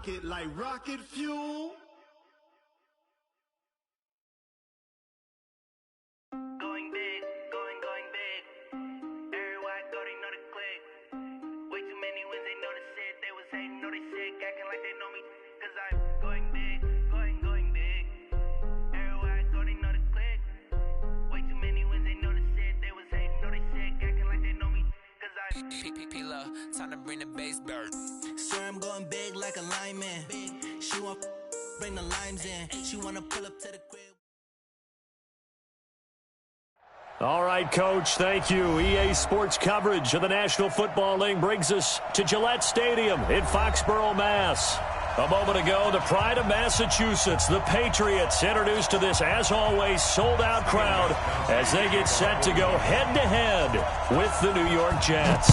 rocket like rocket fuel. Going big, going big. Everywhere I go, they know the click. Way too many wins, they know the shit. They was hating, know they sick, acting like they know me. Cause I'm going big, going big. Everywhere I go, they know the click. Way too many wins, they know the shit. They was hating, know they sick, acting like they know me. Cause I'm P-P-P-Love, time to bring the bass bird. Swear I'm going big like a lineman. She want bring the limes in. She wanna pull up to the crib. All right, Coach, thank you. EA Sports coverage of the National Football League brings us to Gillette Stadium in Foxborough, Mass. A moment ago, the pride of Massachusetts, the Patriots, introduced to this, as always, sold-out crowd as they get set to go head-to-head with the New York Jets.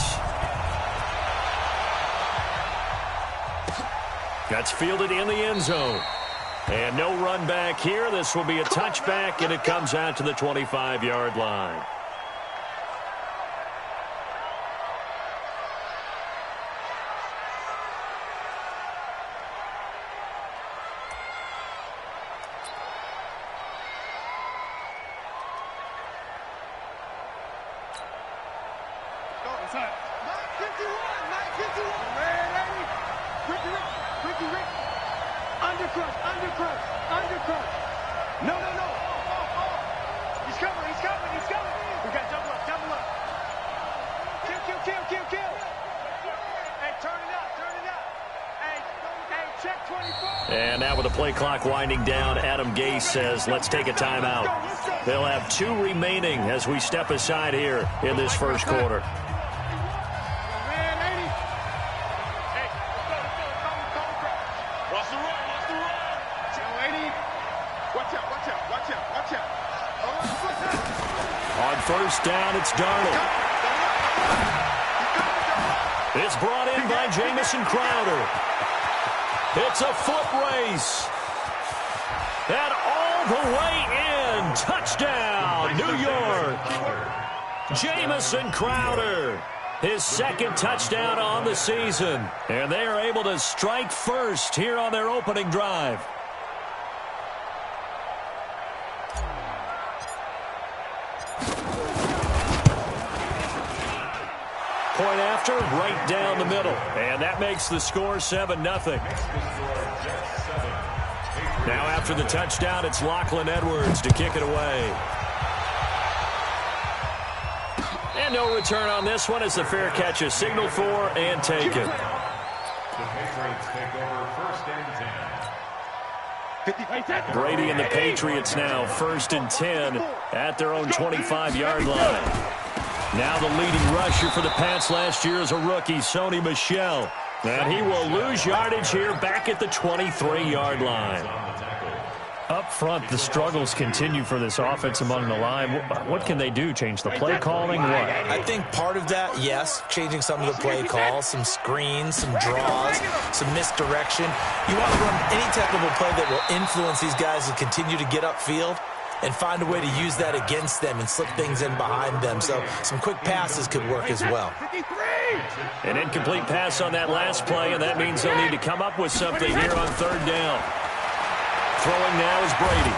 That's fielded in the end zone. And no run back here. This will be a touchback, and it comes out to the 25-yard line. Undercrush. No. He's coming. We got double up. Kill. Hey, turn it up. Hey, check 24. And now with the play clock winding down, Adam Gase says, let's take a timeout. They'll have 2 remaining as we step aside here in this first quarter. On first down, it's Darnold. It's brought in by Jamison Crowder. It's a foot race. And all the way in. Touchdown, New York. Jamison Crowder. His second touchdown on the season. And they are able to strike first here on their opening drive. Point after, right down the middle. And that makes the score 7-0. Now after the touchdown, it's Lachlan Edwards to kick it away. And no return on this one as the fair catch is signaled for and taken. The Patriots take over first and 10. Brady and the Patriots now first and 10 at their own 25-yard line. Now the leading rusher for the Pats last year is a rookie, Sony Michel. And he will lose yardage here back at the 23-yard line. Up front, the struggles continue for this offense among the line. What can they do? Change the play calling? What? I think part of that, yes, changing some of the play calls, some screens, some draws, some misdirection. You want to run any technical play that will influence these guys to continue to get upfield and find a way to use that against them and slip things in behind them. So some quick passes could work as well. An incomplete pass on that last play, and that means they'll need to come up with something here on third down. Throwing now is Brady.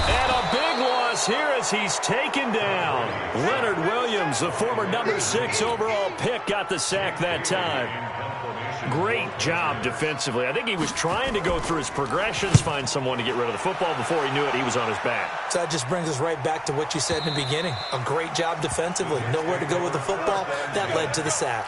And a big loss here as he's taken down. Leonard Williams, the former number 6 overall pick, got the sack that time. Great job defensively. I think he was trying to go through his progressions, find someone to get rid of the football. Before he knew it, he was on his back. So that just brings us right back to what you said in the beginning. A great job defensively. Nowhere to go with the football. That led to the sack.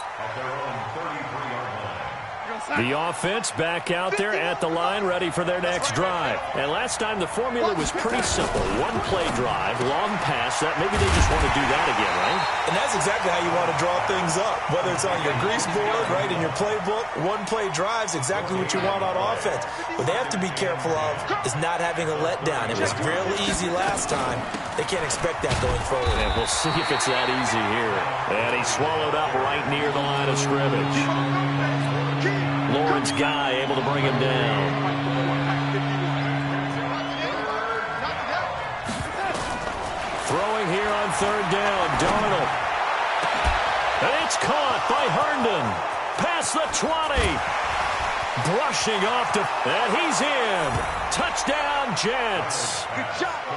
The offense back out there at the line, ready for their next drive. And last time the formula was pretty simple. One play drive, long pass. That maybe they just want to do that again, right? And that's exactly how you want to draw things up. Whether it's on your grease board, right, in your playbook, one play drive's exactly what you want on offense. What they have to be careful of is not having a letdown. It was real easy last time. They can't expect that going forward. And we'll see if it's that easy here. And he swallowed up right near the line of scrimmage. Lawrence Guy able to bring him down. Throwing here on third down, Darnold. And it's caught by Herndon. Past the 20. Brushing off to, and he's in. Touchdown, Jets.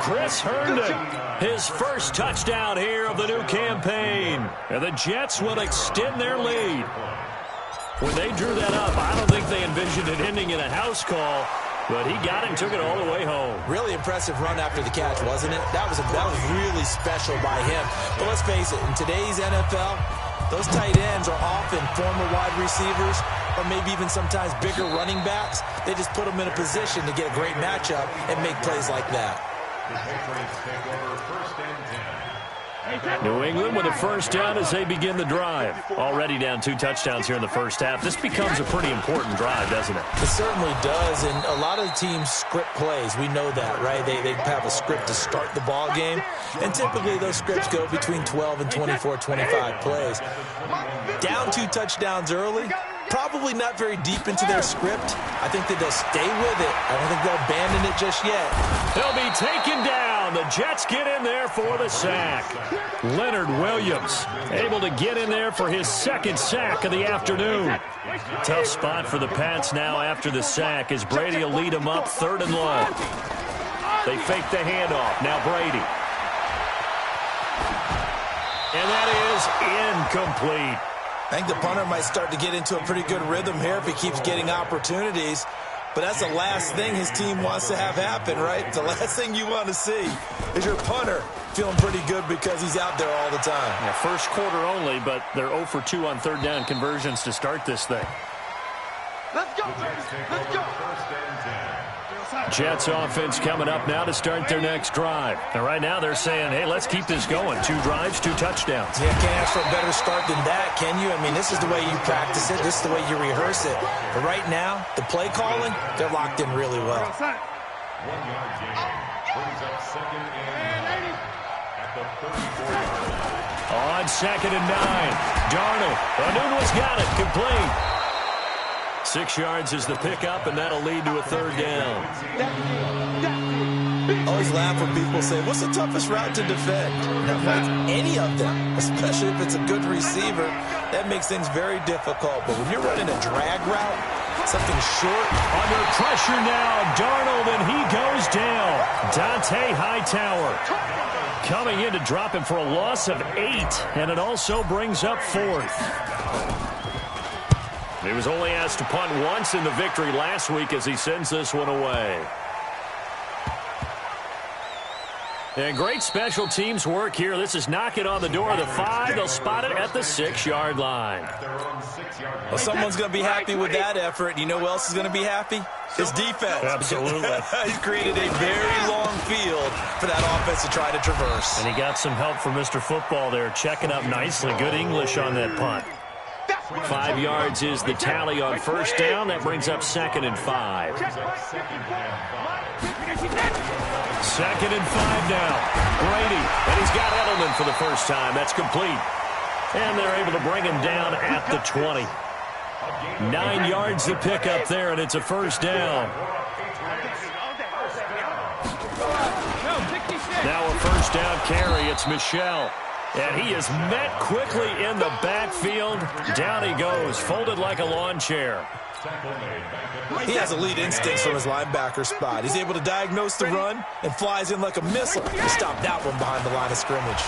Chris Herndon, his first touchdown here of the new campaign. And the Jets will extend their lead. When they drew that up, I don't think they envisioned it ending in a house call, but he got it and took it all the way home. Really impressive run after the catch, wasn't it? That was really special by him. But let's face it, in today's NFL, those tight ends are often former wide receivers or maybe even sometimes bigger running backs. They just put them in a position to get a great matchup and make plays like that. The Patriots take over first and 10. New England with a first down as they begin the drive. Already down 2 touchdowns here in the first half. This becomes a pretty important drive, doesn't it? It certainly does, and a lot of the teams script plays. We know that, right? They have a script to start the ball game, and typically those scripts go between 12 and 24, 25 plays. Down 2 touchdowns early, probably not very deep into their script. I think that they'll stay with it. I don't think they'll abandon it just yet. He'll be taken down. The Jets get in there for the sack. Leonard Williams able to get in there for his second sack of the afternoon. Tough spot for the Pats now after the sack as Brady will lead them up 3rd and long. They fake the handoff. Now Brady. And that is incomplete. I think the punter might start to get into a pretty good rhythm here if he keeps getting opportunities. But that's the last thing his team wants to have happen, right? The last thing you want to see is your punter feeling pretty good because he's out there all the time. Yeah, first quarter only, but they're 0 for 2 on 3rd down conversions to start this thing. Let's go, let's go. Jets offense coming up now to start their next drive. And right now they're saying, hey, let's keep this going. 2 drives, 2 touchdowns. Yeah, can't ask for a better start than that, can you? I mean, this is the way you practice it. This is the way you rehearse it. But right now, the play calling, they're locked in really well. 1 yard gain. Brings up 2nd and 9 at the 34-yard line. On 2nd and 9. Darnold. Anunwa's got it. Complete. 6 yards is the pickup, and that'll lead to a 3rd down. I always laugh when people say, what's the toughest route to defend? Like any of them, especially if it's a good receiver, that makes things very difficult. But when you're running a drag route, something short. Under pressure now, Darnold, and he goes down. Dante Hightower coming in to drop him for a loss of 8, and it also brings up 4th. He was only asked to punt once in the victory last week as he sends this one away. And great special teams work here. This is knocking on the door of the 5. They'll spot it at the 6-yard line. Well, someone's going to be happy with that effort. You know who else is going to be happy? His defense. Absolutely. He's created a very long field for that offense to try to traverse. And he got some help from Mr. Football there, checking up nicely. Good English on that punt. 5 yards is the tally on 1st down. That brings up 2nd and 5. 2nd and 5 now. Brady, and he's got Edelman for the first time. That's complete. And they're able to bring him down at the 20. 9 yards the pickup there, and it's a 1st down. Now a 1st down carry. It's Michel. And he is met quickly in the backfield. Down he goes, folded like a lawn chair. He has elite instincts from his linebacker spot. He's able to diagnose the run and flies in like a missile to stop that one behind the line of scrimmage.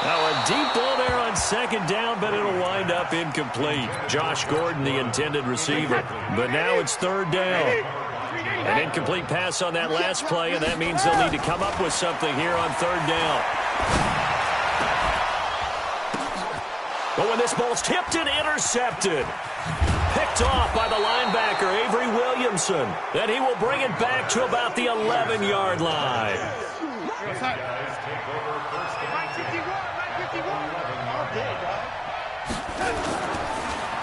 Now a deep ball there on 2nd down, but it'll wind up incomplete. Josh Gordon, the intended receiver. But now it's 3rd down. An incomplete pass on that last play, and that means they'll need to come up with something here on 3rd down. But when this ball's tipped and intercepted, picked off by the linebacker, Avery Williamson, then he will bring it back to about the 11-yard line.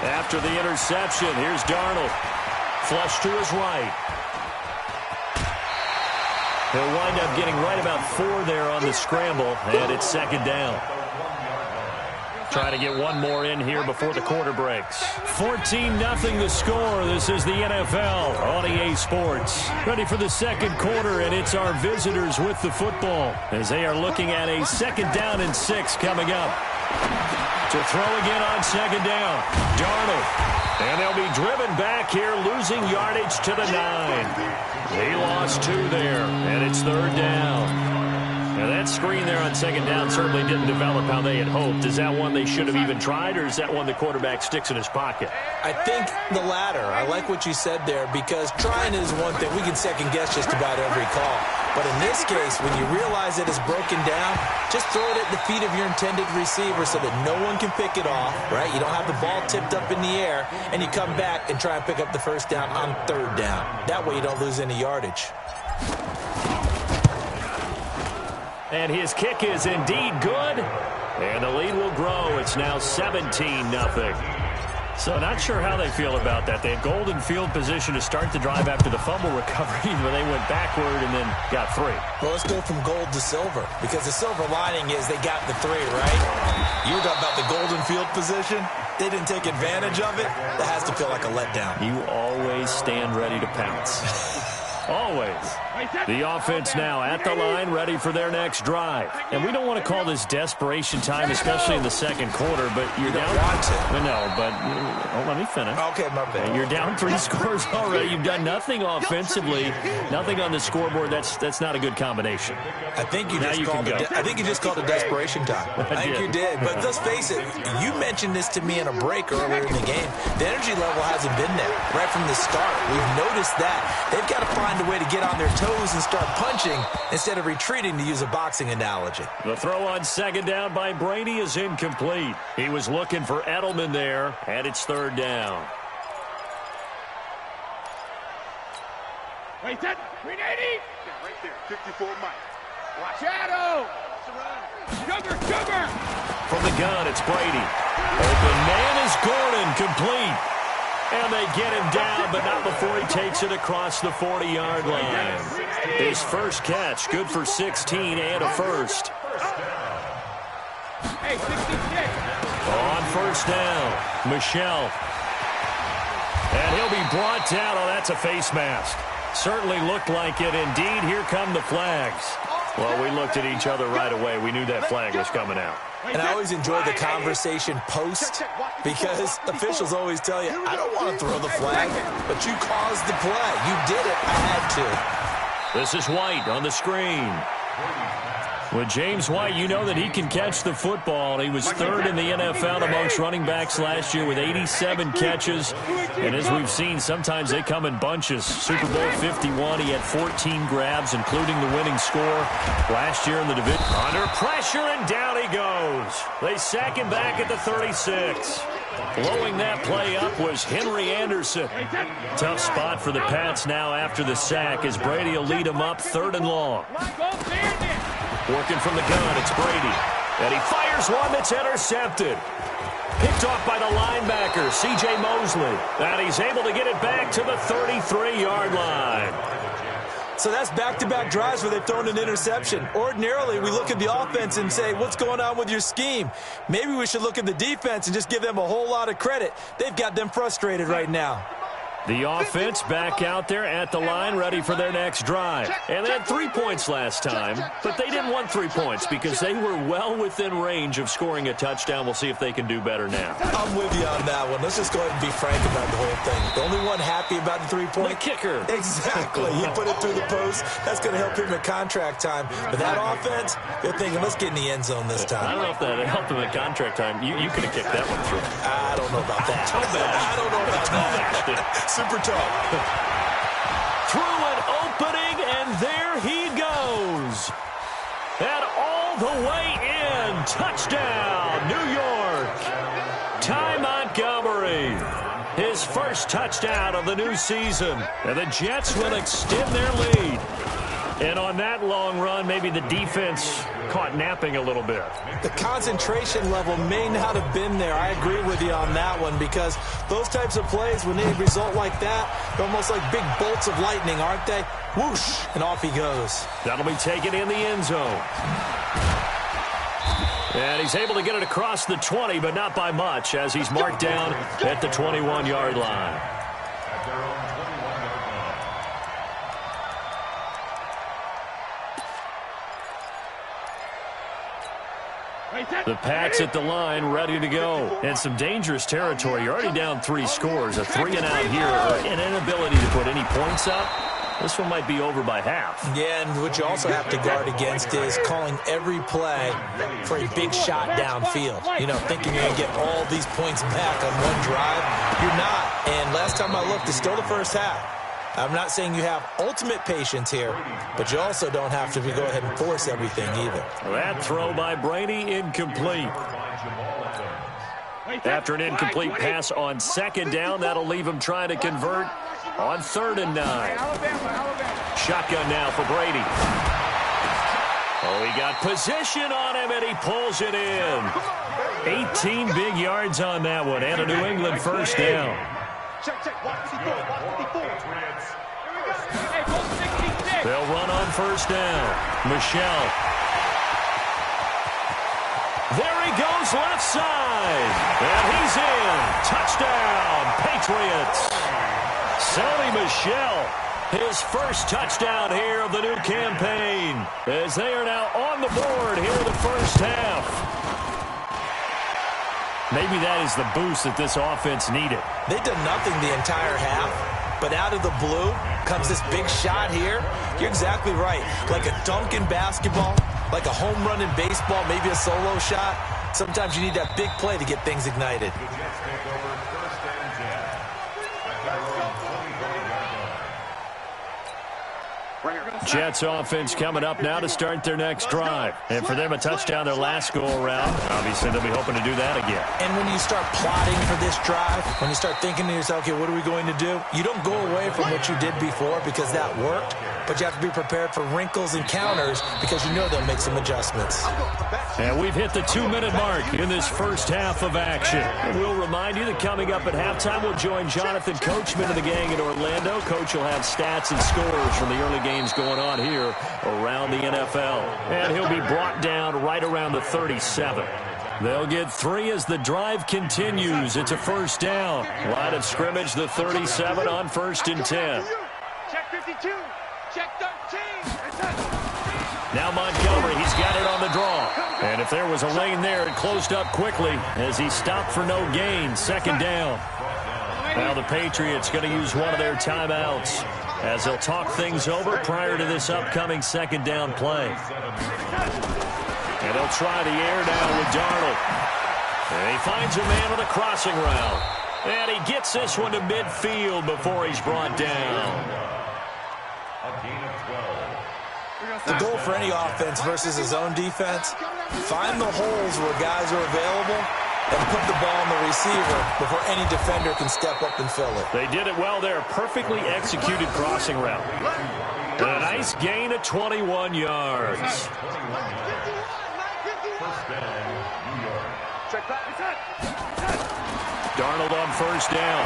After the interception, here's Darnold. Flush to his right. He'll wind up getting right about 4 there on the scramble, and it's 2nd down. Trying to get one more in here before the quarter breaks. 14-0 the score. This is the NFL on EA Sports. Ready for the 2nd quarter, and it's our visitors with the football as they are looking at a 2nd down and 6 coming up. To throw again on second down. Darnold. And they'll be driven back here, losing yardage to the 9. He lost 2 there, and it's third down. Now, that screen there on second down certainly didn't develop how they had hoped. Is that one they should have even tried, or is that one the quarterback sticks in his pocket? I think the latter. I like what you said there, because trying is one thing. We can second-guess just about every call. But in this case, when you realize it is broken down, just throw it at the feet of your intended receiver so that no one can pick it off, right? You don't have the ball tipped up in the air, and you come back and try and pick up the first down on third down. That way you don't lose any yardage. And his kick is indeed good. And the lead will grow. It's now 17-0. So not sure how they feel about that. They had golden field position to start the drive after the fumble recovery, but they went backward and then got 3. Well, let's go from gold to silver, because the silver lining is they got the 3, right? You were talking about the golden field position. They didn't take advantage of it. That has to feel like a letdown. You always stand ready to pounce. Always. The offense now at the line, ready for their next drive. And we don't want to call this desperation time, especially in the second quarter, but you're down. No, but let me finish. Okay, my bad. You're down 3 scores already. You've done nothing offensively, nothing on the scoreboard. That's not a good combination. I think you just called it desperation time. I think you did. But let's face it, you mentioned this to me in a break earlier in the game. The energy level hasn't been there right from the start. We've noticed that. They've got to find a way to get on their toes and start punching instead of retreating, to use a boxing analogy. The throw on second down by Brady is incomplete. He was looking for Edelman there, and it's third down. Wait, that 380. Yeah, right there, 54 Mike. Watch Shadow. Sugar. From the gun, it's Brady. Open man is Gordon, complete. And they get him down, but not before he takes it across the 40-yard line. His first catch, good for 16 and a first. Hey, 66. On first down, Michelle. And he'll be brought down. Oh, that's a face mask. Certainly looked like it. Indeed, here come the flags. Well, we looked at each other right away. We knew that flag was coming out. And I always enjoy the conversation post, because officials always tell you, I don't want to throw the flag, but you caused the play. You did it. I had to. This is White on the screen. With James White, you know that he can catch the football. He was third in the NFL amongst running backs last year with 87 catches. And as we've seen, sometimes they come in bunches. Super Bowl 51, he had 14 grabs, including the winning score last year in the division. Under pressure, and down he goes. They sack him back at the 36. Blowing that play up was Henry Anderson. Tough spot for the Pats now after the sack, as Brady will lead them up third and long. Working from the gun, it's Brady. And he fires one that's intercepted. Picked off by the linebacker, C.J. Mosley. And he's able to get it back to the 33-yard line. So that's back-to-back drives where they've thrown an interception. Ordinarily, we look at the offense and say, what's going on with your scheme? Maybe we should look at the defense and just give them a whole lot of credit. They've got them frustrated right now. The offense back out there at the line, ready for their next drive. And they had 3 points last time, but they didn't want 3 points because they were well within range of scoring a touchdown. We'll see if they can do better now. I'm with you on that one. Let's just go ahead and be frank about the whole thing. The only one happy about the 3-point? The kicker. Exactly. He put it through the post. That's going to help him at contract time. But that offense, they're thinking, let's get in the end zone this time. I don't know if that helped him at contract time. You could have kicked that one through. I don't know about that. I don't know about that. Super tough. Through an opening, and there he goes. And all the way in. Touchdown, New York. Ty Montgomery. His first touchdown of the new season. And the Jets will extend their lead. And on that long run, maybe the defense caught napping a little bit. The concentration level may not have been there. I agree with you on that one, because those types of plays, when they result like that, they're almost like big bolts of lightning, aren't they? Whoosh, and off he goes. That'll be taken in the end zone. And he's able to get it across the 20, but not by much, as he's marked down at the 21-yard line. The Pats at the line, ready to go. And some dangerous territory. You're already down 3 scores. A 3-and-out here, or an inability to put any points up. This one might be over by half. Yeah, and what you also have to guard against is calling every play for a big shot downfield. You know, thinking you're going to get all these points back on one drive. You're not. And last time I looked, it's still the first half. I'm not saying you have ultimate patience here, but you also don't have to go ahead and force everything either. That throw by Brady, incomplete. After an incomplete pass on 2nd down, that'll leave him trying to convert on 3rd and 9. Shotgun now for Brady. Oh, he got position on him, and he pulls it in. 18 big yards on that one, and a New England first down. They'll run on 1st down. Michelle. There he goes, left side. And he's in. Touchdown, Patriots. Sony Michel, his first touchdown here of the new campaign, as they are now on the board here in the first half. Maybe that is the boost that this offense needed. They've done nothing the entire half, but out of the blue comes this big shot here. You're exactly right. Like a dunk in basketball, like a home run in baseball, maybe a solo shot. Sometimes you need that big play to get things ignited. Jets offense coming up now to start their next drive. And for them, a touchdown their last go-around. Obviously, they'll be hoping to do that again. And when you start plotting for this drive, when you start thinking to yourself, okay, what are we going to do? You don't go away from what you did before because that worked, but you have to be prepared for wrinkles and counters because you know they'll make some adjustments. And we've hit the 2-minute mark in this first half of action. And we'll remind you that coming up at halftime, we'll join Jonathan Coachman of the gang in Orlando. Coach will have stats and scores from the early games going on here around the NFL. And he'll be brought down right around the 37. They'll get 3 as the drive continues. It's a first down. Line of scrimmage, the 37 on 1st and 10. Check 52. Check 13. Now Montgomery, he's got it on the draw. And if there was a lane there, it closed up quickly as he stopped for no gain. 2nd down. Now the Patriots going to use one of their timeouts as they'll talk things over prior to this upcoming 2nd down play. And they'll try the air now with Darnold. And he finds a man on the crossing route. And he gets this one to midfield before he's brought down. The goal for any offense versus his own defense, find the holes where guys are available and put the ball on the receiver before any defender can step up and fill it. They did it well there. Perfectly executed crossing route. And a nice gain of 21 yards. Darnold on 1st down.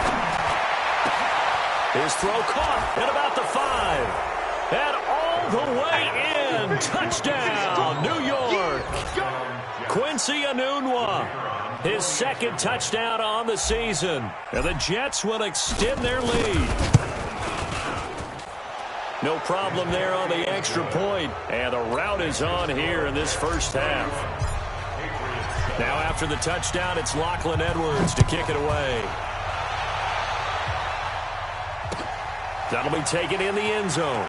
His throw caught at about the 5. And all the way in. Touchdown, New York. Quincy Enunwa, his 2nd touchdown on the season. And the Jets will extend their lead. No problem there on the extra point. And the route is on here in this first half. Now after the touchdown, it's Lachlan Edwards to kick it away. That'll be taken in the end zone.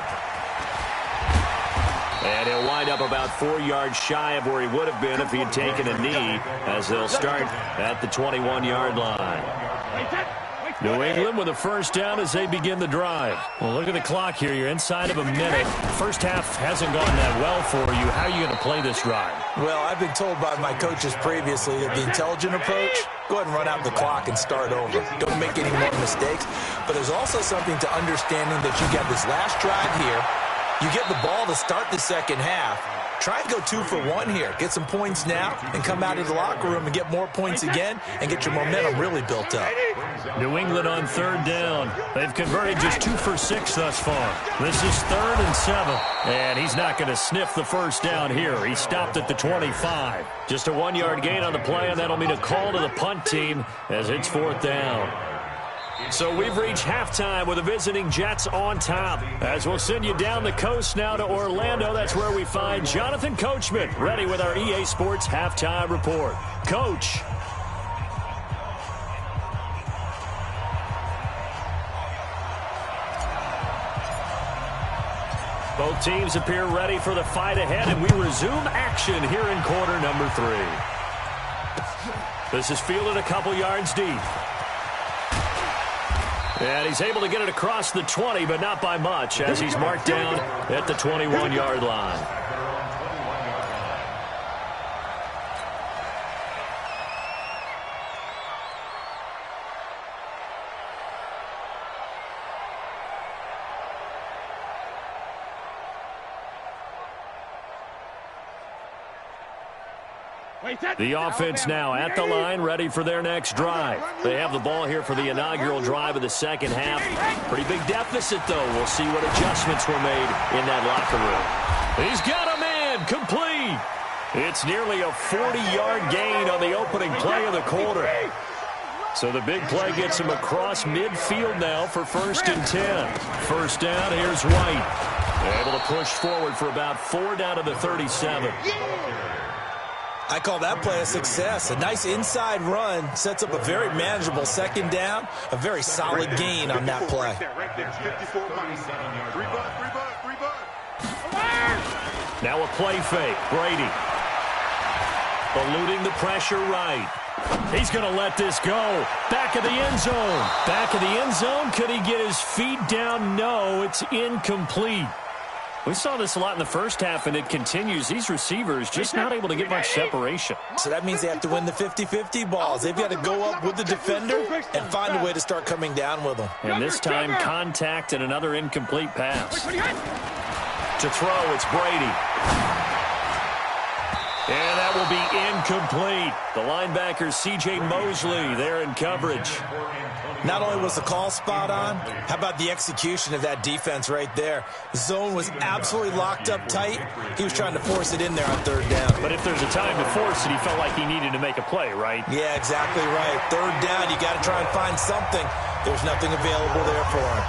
And he'll wind up about 4 yards shy of where he would have been if he had taken a knee, as they'll start at the 21-yard line. New England with a first down as they begin the drive. Well, look at the clock here. You're inside of a minute. First half hasn't gone that well for you. How are you going to play this drive? Well, I've been told by my coaches previously that the intelligent approach, go ahead and run out the clock and start over. Don't make any more mistakes. But there's also something to understanding that you get this last drive here. You get the ball to start the second half. Try and go 2 for 1 here. Get some points now and come out of the locker room and get more points again and get your momentum really built up. New England on 3rd down. They've converted just 2 for 6 thus far. This is 3rd and 7. And he's not going to sniff the first down here. He stopped at the 25. Just a 1-yard gain on the play, and that'll mean a call to the punt team as it's 4th down. So we've reached halftime with the visiting Jets on top. As we'll send you down the coast now to Orlando, that's where we find Jonathan Coachman ready with our EA Sports halftime report. Coach. Both teams appear ready for the fight ahead, and we resume action here in quarter number 3. This is fielded a couple yards deep. And he's able to get it across the 20, but not by much, as he's marked down at the 21-yard line. The offense now at the line, ready for their next drive. They have the ball here for the inaugural drive of the second half. Pretty big deficit, though. We'll see what adjustments were made in that locker room. He's got a man, complete. It's nearly a 40-yard gain on the opening play of the quarter. So the big play gets him across midfield now for 1st and 10. First down, here's White. Able to push forward for about 4 down to the 37. I call that play a success. A nice inside run sets up a very manageable second down. A very solid gain on that play. Now a play fake. Brady. Eluding the pressure right. He's going to let this go. Back of the end zone. Back of the end zone. Could he get his feet down? No, it's incomplete. We saw this a lot in the first half, and it continues. These receivers just not able to get much separation. So that means they have to win the 50-50 balls. They've got to go up with the defender and find a way to start coming down with them. And this time, contact and another incomplete pass. To throw, it's Brady. And that will be incomplete. The linebacker, C.J. Mosley, there in coverage. Not only was the call spot on, how about the execution of that defense right there? The zone was absolutely locked up tight. He was trying to force it in there on 3rd down. But if there's a time to force it, he felt like he needed to make a play, right? Yeah, exactly right. 3rd down, you got to try and find something. There's nothing available there for him.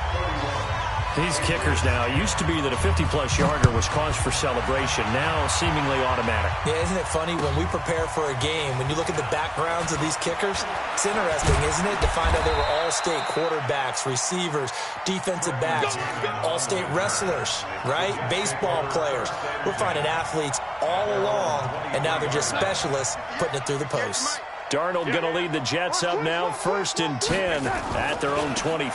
These kickers now, it used to be that a 50-plus yarder was cause for celebration. Now, seemingly automatic. Yeah, isn't it funny when we prepare for a game, when you look at the backgrounds of these kickers, it's interesting, isn't it, to find out they were all-state quarterbacks, receivers, defensive backs, all-state wrestlers, right? Baseball players. We're finding athletes all along, and now they're just specialists putting it through the posts. Darnold going to lead the Jets up now, 1st and 10 at their own 23.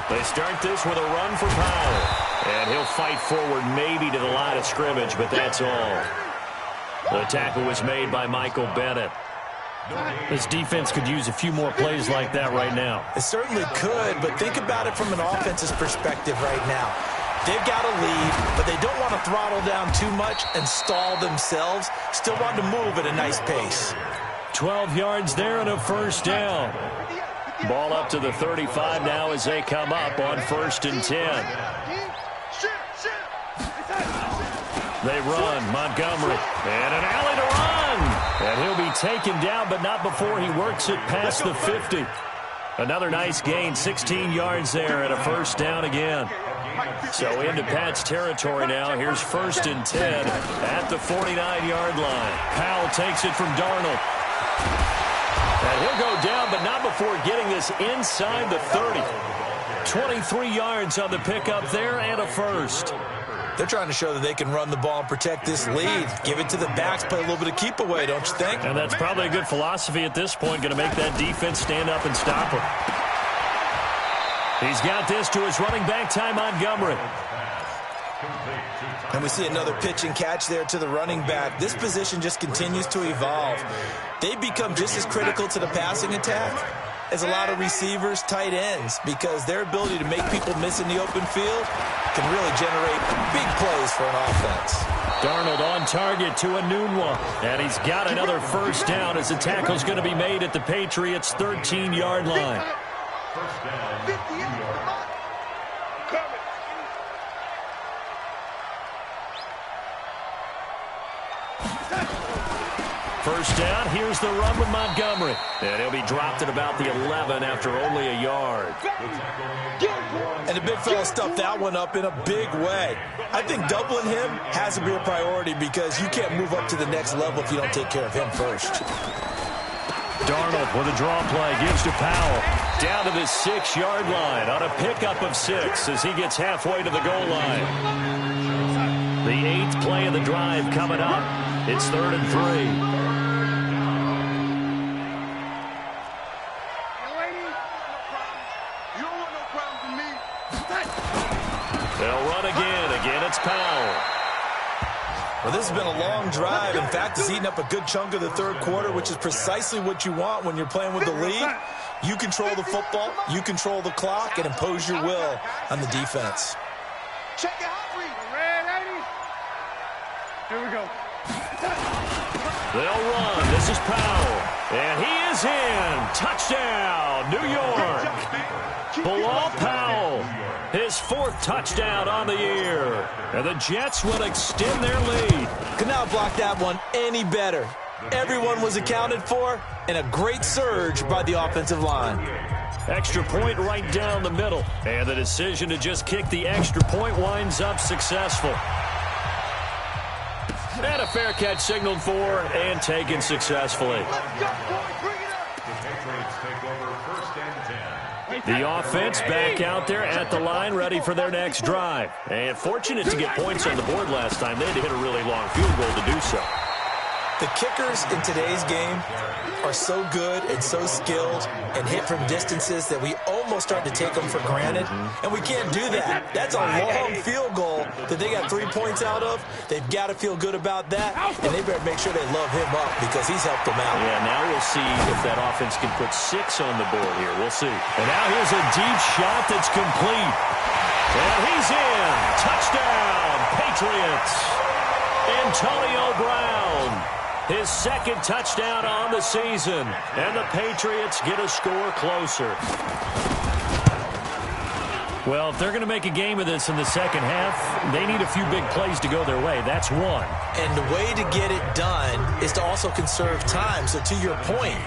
They start this with a run for Powell. And he'll fight forward maybe to the line of scrimmage, but that's all. The tackle was made by Michael Bennett. This defense could use a few more plays like that right now. It certainly could, but think about it from an offense's perspective right now. They've got a lead, but they don't want to throttle down too much and stall themselves. Still want to move at a nice pace. 12 yards there and a 1st down. Ball up to the 35 now as they come up on 1st and 10. They run. Montgomery. And an alley to run. And he'll be taken down, but not before he works it past the 50. Another nice gain, 16 yards there and a 1st down again. So into Pat's territory now. Here's 1st and 10 at the 49-yard line. Powell takes it from Darnold. And he'll go down, but not before getting this inside the 30. 23 yards on the pickup there and a 1st. They're trying to show that they can run the ball and protect this lead. Give it to the backs, play a little bit of keep away, don't you think? And that's probably a good philosophy at this point, going to make that defense stand up and stop him. He's got this to his running back, Ty Montgomery. And we see another pitch and catch there to the running back. This position just continues to evolve. They've become just as critical to the passing attack as a lot of receivers, tight ends, because their ability to make people miss in the open field can really generate big plays for an offense. Darnold on target to Enunwa. And he's got another 1st down as the tackle's going to be made at the Patriots' 13-yard line. First down, New York. First down, here's the run with Montgomery. And he'll be dropped at about the 11 after only a yard. And the big fella stuffed that one up in a big way. I think doubling him has to be a priority because you can't move up to the next level if you don't take care of him first. Darnold with a draw play, gives to Powell. Down to the 6-yard line on a pickup of 6 as he gets halfway to the goal line. The 8th play of the drive coming up. It's 3rd and 3. They'll run again. Again, it's Powell. Well, this has been a long drive. In fact, it's eaten up a good chunk of the third quarter, which is precisely what you want when you're playing with the lead. You control the football, you control the clock, and impose your will on the defense. Check it out, ready? Here we go. They'll run. This is Powell. And he is in. Touchdown, New York. Bilal Powell, his 4th touchdown on the year. And the Jets will extend their lead. Could not block that one any better. Everyone was accounted for, and a great surge by the offensive line. Extra point right down the middle. And the decision to just kick the extra point winds up successful. And a fair catch signaled for and taken successfully. The offense back out there at the line, ready for their next drive. And fortunate to get points on the board last time. They had to hit a really long field goal to do so. The kickers in today's game are so good and so skilled and hit from distances that we almost start to take them for granted. And we can't do that. That's a long field goal that they got 3 points out of. They've got to feel good about that, and they better make sure they love him up because he's helped them out. Yeah, now we'll see if that offense can put 6 on the board here. We'll see. And now here's a deep shot that's complete. And he's in. Touchdown, Patriots. Antonio Brown. His 2nd touchdown on the season. And the Patriots get a score closer. Well, if they're going to make a game of this in the second half, they need a few big plays to go their way. That's one. And the way to get it done is to also conserve time. So to your point,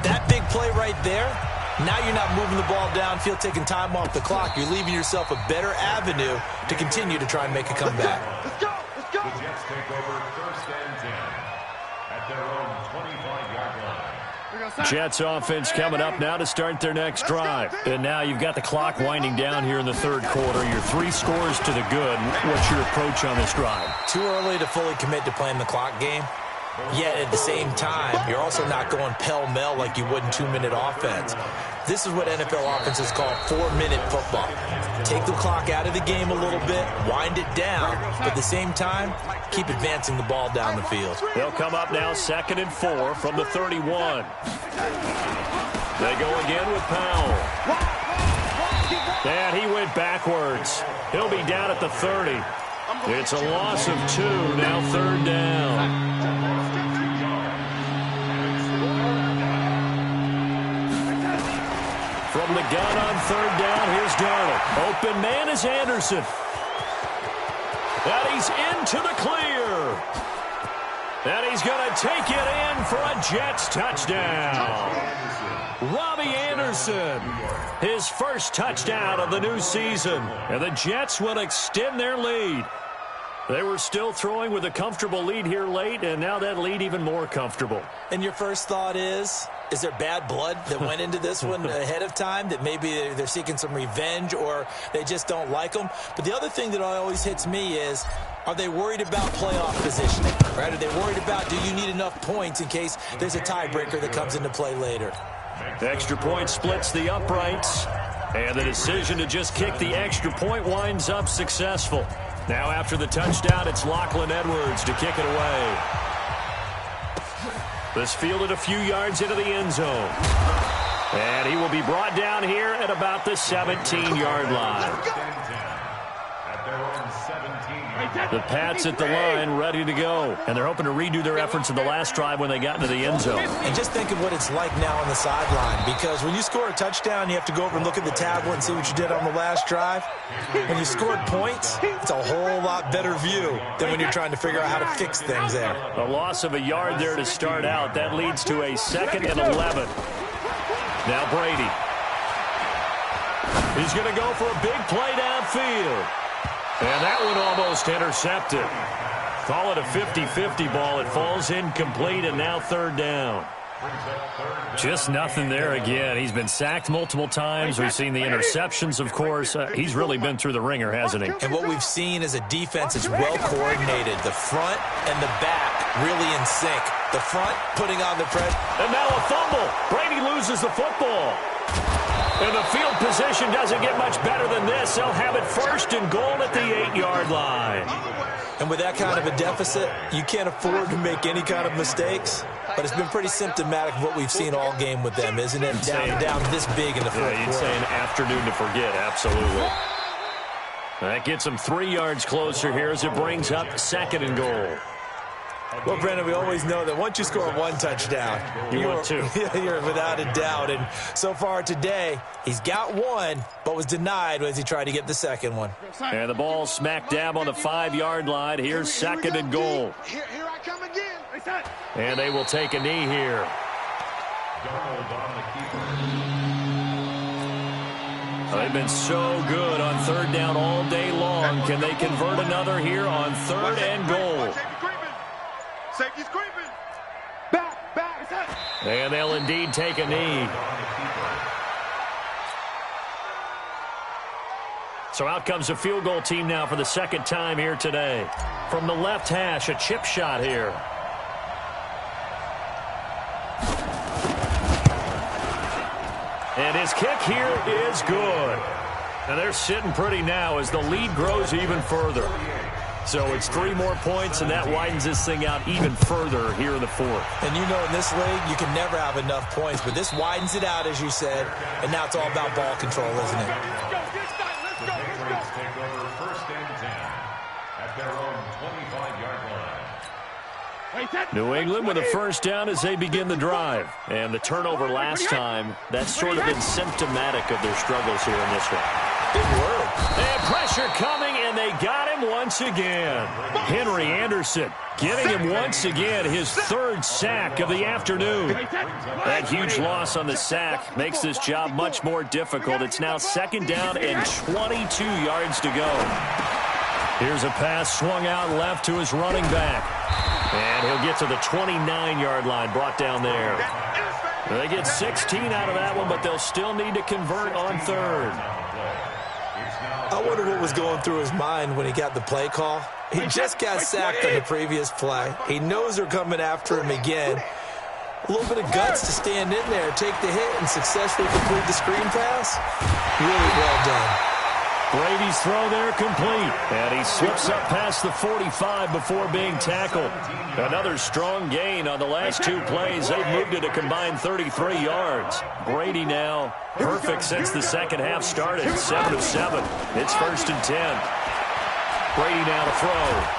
that big play right there, now you're not moving the ball downfield, taking time off the clock. You're leaving yourself a better avenue to continue to try and make a comeback. Let's go. The Jets take over 1st and 10 at their own 25-yard line. Jets offense coming up now to start their next drive. And now you've got the clock winding down here in the third quarter. You're 3 scores to the good. What's your approach on this drive? Too early to fully commit to playing the clock game. Yet at the same time, you're also not going pell-mell like you would in 2-minute offense. This is what NFL offenses call 4-minute football. Take the clock out of the game a little bit, wind it down, but at the same time, keep advancing the ball down the field. They'll come up now 2nd and 4 from the 31. They go again with Powell. And he went backwards. He'll be down at the 30. It's a loss of 2, now 3rd down. From the gun on 3rd down, here's Darnold. Open man is Anderson. And he's into the clear. And he's going to take it in for a Jets touchdown. Robbie Anderson, his 1st touchdown of the new season. And the Jets will extend their lead. They were still throwing with a comfortable lead here late, and now that lead even more comfortable. And your first thought is there bad blood that went into this one ahead of time, that maybe they're seeking some revenge or they just don't like them? But the other thing that always hits me is, are they worried about playoff positioning? Right? Are they worried about, do you need enough points in case there's a tiebreaker that comes into play later? The extra point splits the uprights, and the decision to just kick the extra point winds up successful. Now after the touchdown, it's Lachlan Edwards to kick it away. This fielded a few yards into the end zone. And he will be brought down here at about the 17-yard line. their own 17. The Pats at the line, ready to go. And they're hoping to redo their efforts in the last drive when they got into the end zone. And just think of what it's like now on the sideline, because when you score a touchdown, you have to go over and look at the tablet and see what you did on the last drive. When you scored points, it's a whole lot better view than when you're trying to figure out how to fix things there. A loss of a yard there to start out. That leads to a 2nd and 11. Now Brady. He's going to go for a big play downfield. And that one almost intercepted. Call it a 50-50 ball. It falls incomplete, and now 3rd down. Just nothing there again. He's been sacked multiple times. We've seen the interceptions, of course. He's really been through the ringer, hasn't he? And what we've seen is a defense is well coordinated. The front and the back really in sync. The front putting on the pressure. And now a fumble. Brady loses the football. And the field position doesn't get much better than this. They'll have it 1st and goal at the 8-yard line. And with that kind of a deficit, you can't afford to make any kind of mistakes. But it's been pretty symptomatic of what we've seen all game with them, isn't it? Down this big in the fourth quarter. You'd say an afternoon to forget, absolutely. That gets them 3 yards closer here as it brings up 2nd and goal. Well, Brandon, we always know that once you score 1 touchdown, want 2. You're without a doubt. And so far today, he's got 1, but was denied as he tried to get the 2nd one. And the ball smack dab on the 5-yard line. Here's 2nd and goal. Here I come again. And they will take a knee here. They've been so good on 3rd down all day long. Can they convert another here on 3rd and goal? Safety's creeping. Back. And they'll indeed take a knee. So out comes a field goal team now for the 2nd time here today. From the left hash, a chip shot here. And his kick here is good. And they're sitting pretty now as the lead grows even further. So it's 3 more points, and that widens this thing out even further here in the 4th. And you know in this league, you can never have enough points, but this widens it out, as you said, and now it's all about ball control, isn't it? The Patriots take over 1st and 10 at their own 25-yard line. New England with a 1st down as they begin the drive. And the turnover last time, that's sort of been symptomatic of their struggles here in this one. Big word. And pressure coming, and they got him once again. Henry Anderson getting him once again, his 3rd sack of the afternoon. That huge loss on the sack makes this job much more difficult. It's now 2nd down and 22 yards to go. Here's a pass swung out left to his running back. And he'll get to the 29-yard line, brought down there. They get 16 out of that one, but they'll still need to convert on 3rd. I wonder what was going through his mind when he got the play call. He just got sacked on the previous play. He knows they're coming after him again. A little bit of guts to stand in there, take the hit, and successfully complete the screen pass. Really well done. Brady's throw there complete. And he slips up past the 45 before being tackled. Another strong gain on the last 2 plays. They've moved it a combined 33 yards. Brady now perfect since the 2nd half started. 7 of 7. It's 1st and 10. Brady now to throw.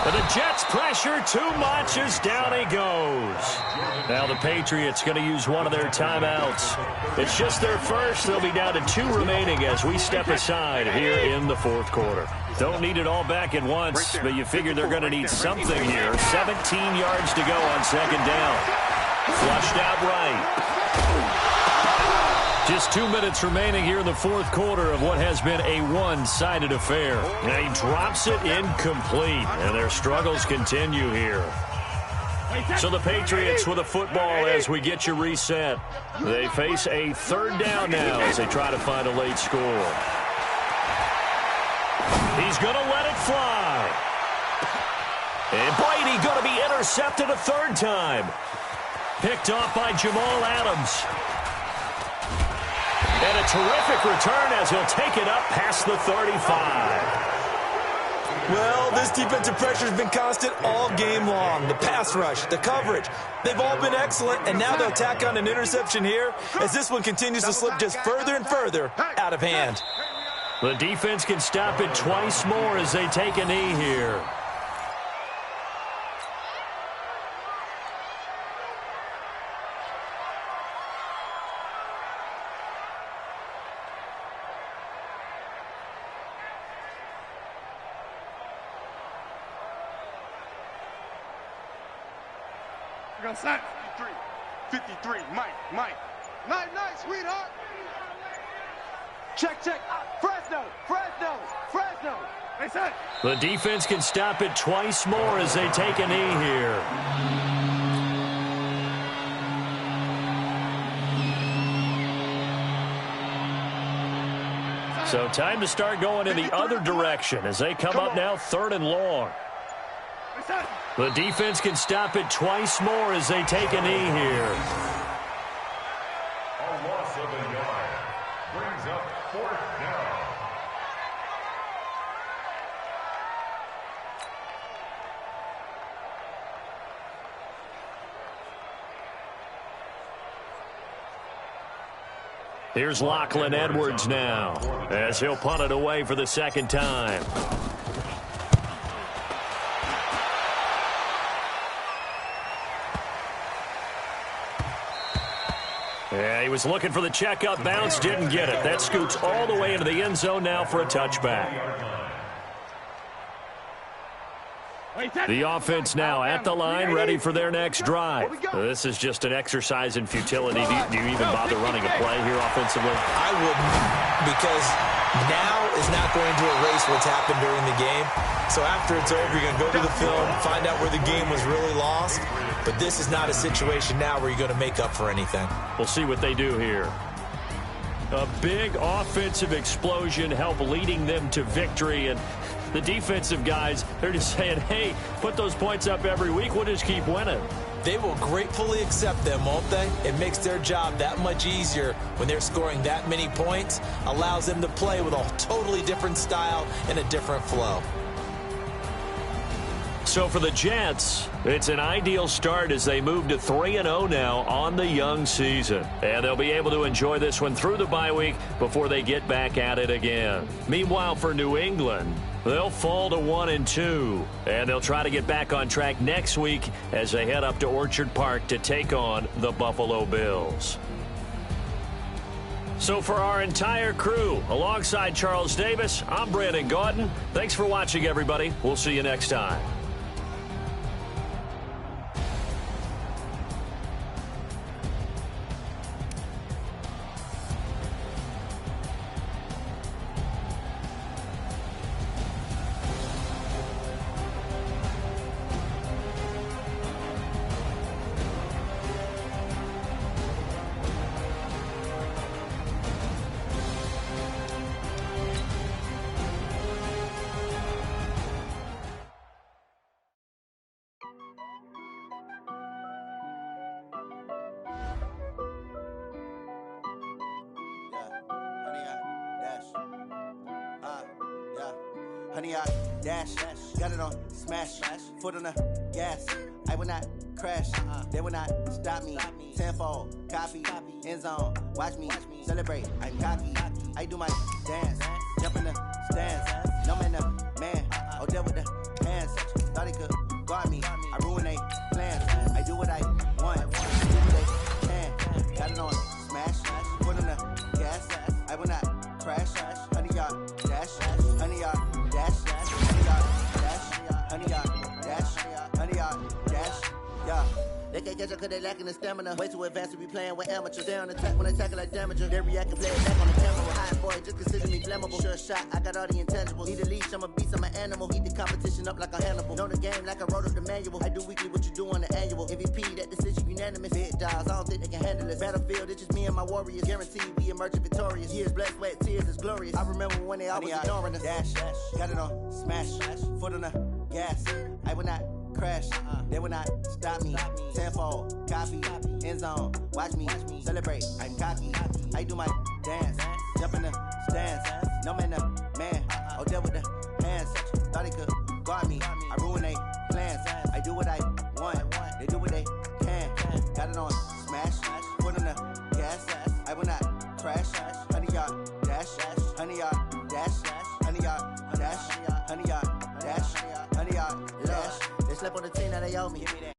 And the Jets pressure too much as down he goes. Now the Patriots going to use one of their timeouts. It's just their first. They'll be down to 2 remaining as we step aside here in the 4th quarter. Don't need it all back at once, but you figure they're going to need something here. 17 yards to go on 2nd down. Flushed out right. Just 2 minutes remaining here in the 4th quarter of what has been a one-sided affair. And he drops it incomplete, and their struggles continue here. So the Patriots with a football as we get you reset. They face a 3rd down now as they try to find a late score. He's going to let it fly. And Brady going to be intercepted a 3rd time. Picked off by Jamal Adams. And a terrific return as he'll take it up past the 35. Well, this defensive pressure has been constant all game long. The pass rush, the coverage, they've all been excellent, and now they'll tack on an interception here as this one continues to slip just further and further out of hand. The defense can stop it twice more as they take a knee here. We're going to set. 53, Mike. Night, sweetheart. Check. Fresno. They set. The defense can stop it twice more as they take a knee here. So time to start going in the other direction as they come up now 3rd and long. The defense can stop it twice more as they take a knee here. A loss of a yard brings up 4th down. Here's Lachlan Edwards now as he'll punt it away for the 2nd time. Yeah, he was looking for the checkup bounce, didn't get it. That scoots all the way into the end zone now for a touchback. The offense now at the line, ready for their next drive. This is just an exercise in futility. Do you even bother running a play here offensively? I wouldn't, because now is not going to erase what's happened during the game. So after it's over, you're going to go to the film, find out where the game was really lost. But this is not a situation now where you're going to make up for anything. We'll see what they do here. A big offensive explosion help leading them to victory, and the defensive guys, they're just saying, hey, put those points up every week, we'll just keep winning. They will gratefully accept them, won't they? It makes their job that much easier when they're scoring that many points, allows them to play with a totally different style and a different flow. So for the Jets, it's an ideal start as they move to 3-0 now on the young season. And they'll be able to enjoy this one through the bye week before they get back at it again. Meanwhile, for New England, they'll fall to 1-2. And they'll try to get back on track next week as they head up to Orchard Park to take on the Buffalo Bills. So for our entire crew, alongside Charles Davis, I'm Brandon Gaudin. Thanks for watching, everybody. We'll see you next time. Honey, I dash, got it on smash, foot on the gas. I will not crash, they will not stop me. Tenfold, copy, end zone, watch me celebrate. I'm cocky, I do my dance, jump in the stands. No man, man, oh there with the hands. Thought he could guard me, I ruin they plans. I do what I want, do what they can. Got it on smash, foot on the gas. I will not crash, honey, y'all dash, honey, y'all dash, honey, y'all dash, honey, y'all dash, honey, y'all dash, yeah. They can't catch up cause they lacking the stamina. Way too advanced to be playing with amateurs. They on attack when they tackle like damager. They react and play it back on the camera. High boy, just consider me flammable. Sure shot, I got all the intangibles. Need a leash, I'm a beast, I'm an animal. Eat the competition up like a Hannibal. Know the game like I wrote up the manual. I do weekly what you do on the annual. MVP, that decision unanimous. Big dogs, I don't think they can handle this. Battlefield, it's just me and my warriors. Guaranteed we emerge victorious. Years, blood, sweat, tears, is glorious. I remember when they always ignoring us. Dash, got it on smash, foot on the gas. I will not crash, they will not stop me. Tenfold, copy, end zone, watch me celebrate. I'm cocky, I do my dance, jump in the stands. No man, man, oh there with the hands. Thought he could guard me, I ruin they plans. I do what I want, they do what they can. Got it on smash, foot on the gas. I will not crash, honey, y'all dash, honey, y'all dash. slept on the team, now they owe me.